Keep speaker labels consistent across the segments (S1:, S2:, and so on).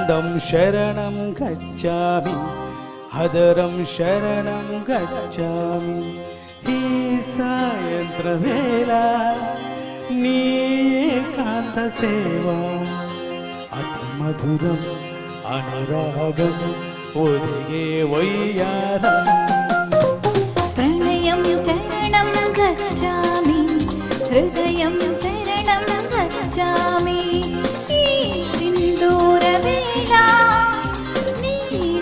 S1: అందం శరణం గచ్చామి అదరం శరణం గచ్చామి ఈ సాయంత్రవేళ నీ ఏకాంత సేవ అతి మధురం అనురాగం ఒదిగే వయ్యారం
S2: ప్రణయం చరణం గచ్చామి హృదయం శరణం గచ్చామి ఈ సింధూర వేళ నీ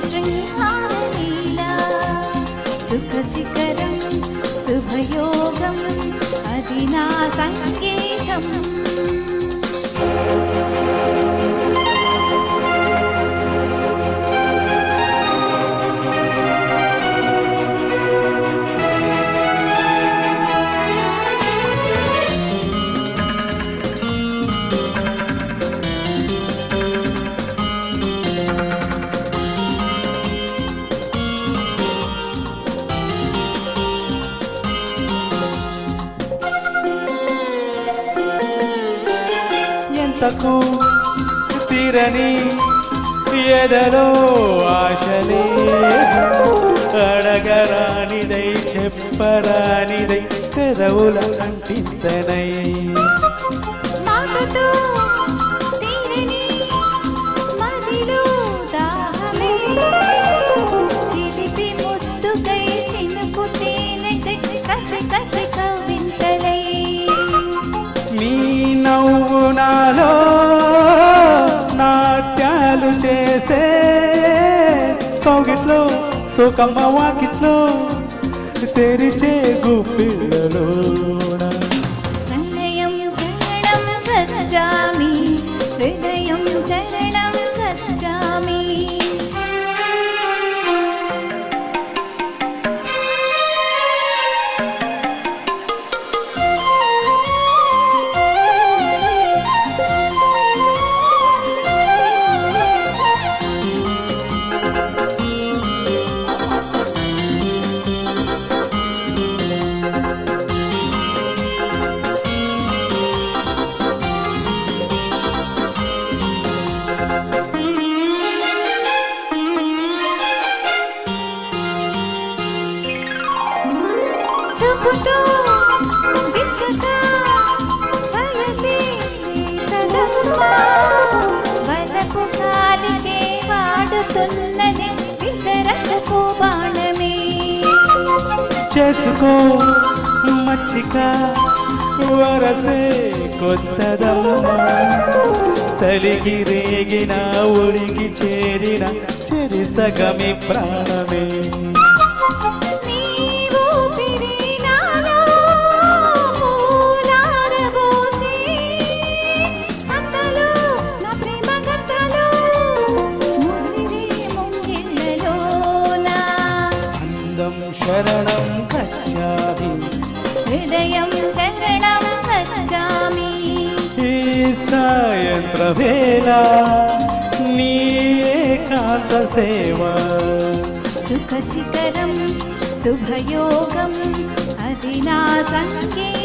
S2: శృంగార లీల సుఖ శిఖరం శుభయోగం అది నా సంగీతం
S1: ఎంతకు తీరని ఎదలో ఆశలే అడగరానిదై చెప్పరానిదై పెదవుల కంటింతనై
S2: మాటతో తీరని మదిలో దాహమే చిలిపి ముద్దుకై చినుకు తేనెకై కసి కసి కవింతలై
S1: నీ నవ్వు నాలో నాట్యాలు చేసే కౌగిట్లో సుఖమ్మ వాకిట్లో తెరిచే గుప్పిళ్ళలోన
S2: ప్రణయం శరణం గచ్చామి హృదయం శరణం గచ్చామి చూపుతూ విచ్చక వయసే కదమ్మా వలపు కాలికే వాడుతున్నది విసరకు బాణమే
S1: చేసుకో మచ్చిక వరసే కొత్తదమ్మా సలిగి రేగిన ఉడికి చేరిన చెరి సగమి ప్రాణమే
S2: నీవు పిరినాలో పూలారబోసి అంతలో నా ప్రేమ గంటలో ముసిరి ముంగిళ్ళలోన
S1: అందం శరణం గచ్చామి
S2: హృదయం శరణం గచ్చామి
S1: ఈ సాయంత్రవేళ నీ ఏకాంత సేవ
S2: సుఖ శిఖరం శుభయోగం అది నా సంగీతం